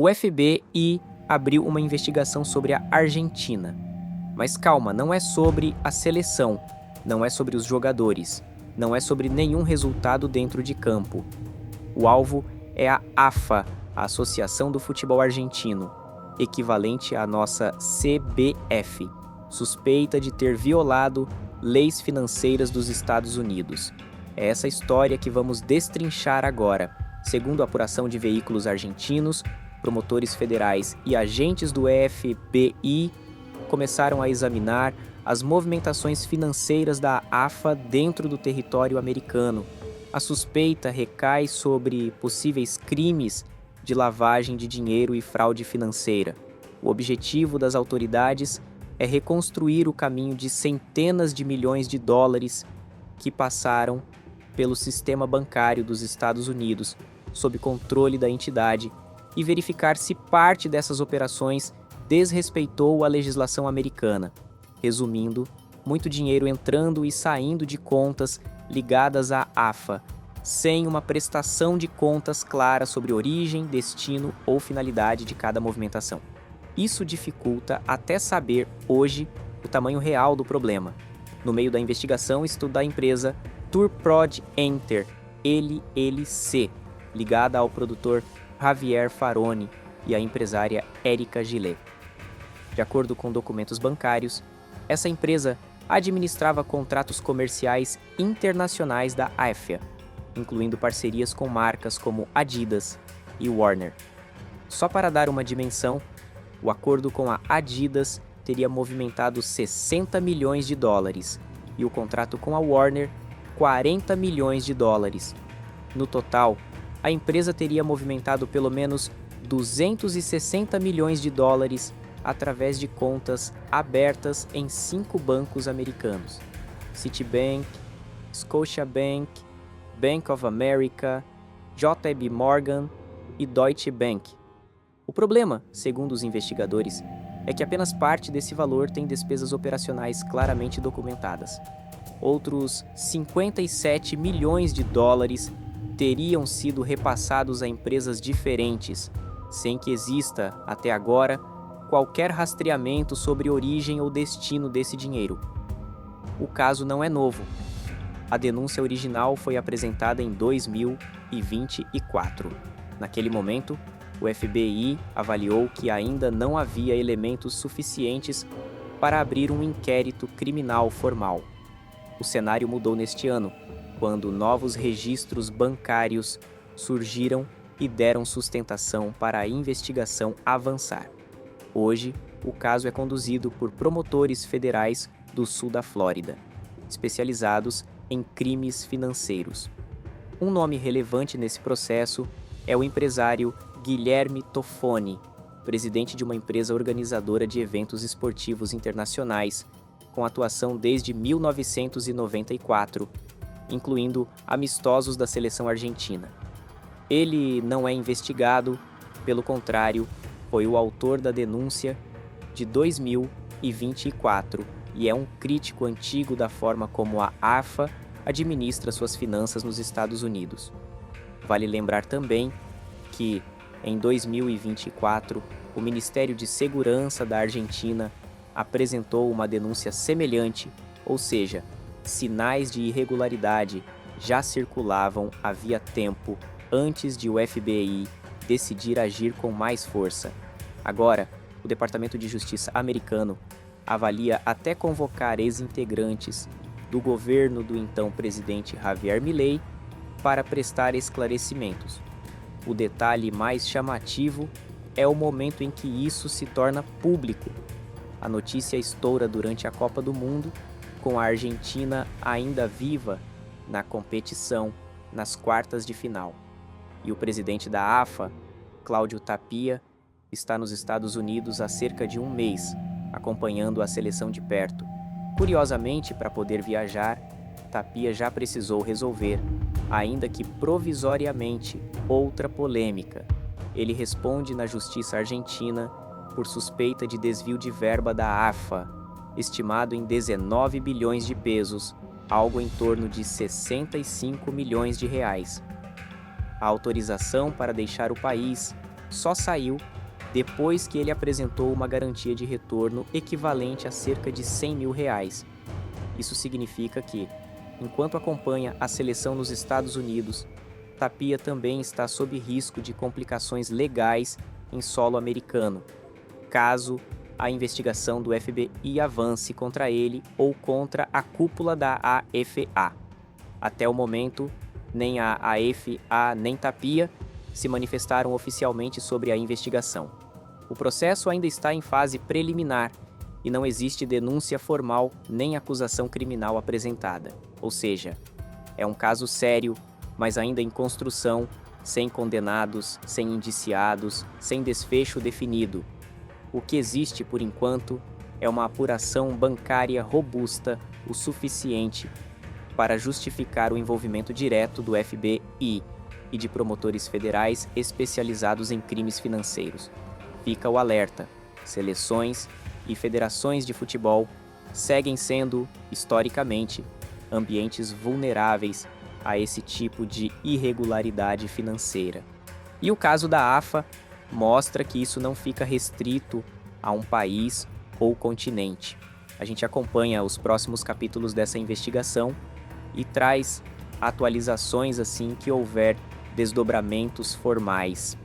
O FBI abriu uma investigação sobre a Argentina. Mas calma, não é sobre a seleção, não é sobre os jogadores, não é sobre nenhum resultado dentro de campo. O alvo é a AFA, a Associação do Futebol Argentino, equivalente à nossa CBF, suspeita de ter violado leis financeiras dos Estados Unidos. É essa história que vamos destrinchar agora. Segundo a apuração de veículos argentinos, promotores federais e agentes do FBI começaram a examinar as movimentações financeiras da AFA dentro do território americano. A suspeita recai sobre possíveis crimes de lavagem de dinheiro e fraude financeira. O objetivo das autoridades é reconstruir o caminho de centenas de milhões de dólares que passaram pelo sistema bancário dos Estados Unidos, sob controle da entidade, e verificar se parte dessas operações desrespeitou a legislação americana. Resumindo, muito dinheiro entrando e saindo de contas ligadas à AFA, sem uma prestação de contas clara sobre origem, destino ou finalidade de cada movimentação. Isso dificulta até saber, hoje, o tamanho real do problema. No meio da investigação, estuda a empresa Turprod Enter, LLC, ligada ao produtor Javier Faroni e à empresária Erika Gillet. De acordo com documentos bancários, essa empresa administrava contratos comerciais internacionais da AFA, incluindo parcerias com marcas como Adidas e Warner. Só para dar uma dimensão, o acordo com a Adidas teria movimentado 60 milhões de dólares e o contrato com a Warner, 40 milhões de dólares. No total, a empresa teria movimentado pelo menos 260 milhões de dólares através de contas abertas em 5 bancos americanos: Citibank, Scotiabank, Bank of America, JP Morgan e Deutsche Bank. O problema, segundo os investigadores, é que apenas parte desse valor tem despesas operacionais claramente documentadas. Outros 57 milhões de dólares teriam sido repassados a empresas diferentes, sem que exista, até agora, qualquer rastreamento sobre origem ou destino desse dinheiro. O caso não é novo. A denúncia original foi apresentada em 2024. Naquele momento, o FBI avaliou que ainda não havia elementos suficientes para abrir um inquérito criminal formal. O cenário mudou neste ano, quando novos registros bancários surgiram e deram sustentação para a investigação avançar. Hoje, o caso é conduzido por promotores federais do sul da Flórida, especializados em crimes financeiros. Um nome relevante nesse processo é o empresário Guilherme Toffoni, presidente de uma empresa organizadora de eventos esportivos internacionais, com atuação desde 1994, incluindo amistosos da seleção argentina. Ele não é investigado, pelo contrário, foi o autor da denúncia de 2024 e é um crítico antigo da forma como a AFA administra suas finanças nos Estados Unidos. Vale lembrar também que, em 2024, o Ministério de Segurança da Argentina apresentou uma denúncia semelhante, ou seja, sinais de irregularidade já circulavam havia tempo antes de o FBI decidir agir com mais força. Agora, o Departamento de Justiça americano avalia até convocar ex-integrantes do governo do então presidente Javier Milei para prestar esclarecimentos. O detalhe mais chamativo é o momento em que isso se torna público. A notícia estoura durante a Copa do Mundo, com a Argentina ainda viva na competição nas quartas de final. E o presidente da AFA, Cláudio Tapia, está nos Estados Unidos há cerca de um mês, acompanhando a seleção de perto. Curiosamente, para poder viajar, Tapia já precisou resolver, ainda que provisoriamente, outra polêmica. Ele responde na justiça argentina por suspeita de desvio de verba da AFA, estimado em 19 bilhões de pesos, algo em torno de 65 milhões de reais. A autorização para deixar o país só saiu depois que ele apresentou uma garantia de retorno equivalente a cerca de R$100 mil. Isso significa que, enquanto acompanha a seleção nos Estados Unidos, Tapia também está sob risco de complicações legais em solo americano, caso a investigação do FBI avance contra ele ou contra a cúpula da AFA. Até o momento, nem a AFA nem Tapia se manifestaram oficialmente sobre a investigação. O processo ainda está em fase preliminar e não existe denúncia formal nem acusação criminal apresentada. Ou seja, é um caso sério, mas ainda em construção, sem condenados, sem indiciados, sem desfecho definido. O que existe, por enquanto, é uma apuração bancária robusta o suficiente para justificar o envolvimento direto do FBI e de promotores federais especializados em crimes financeiros. Fica o alerta: seleções e federações de futebol seguem sendo, historicamente, ambientes vulneráveis a esse tipo de irregularidade financeira. E o caso da AFA mostra que isso não fica restrito a um país ou continente. A gente acompanha os próximos capítulos dessa investigação e traz atualizações assim que houver desdobramentos formais.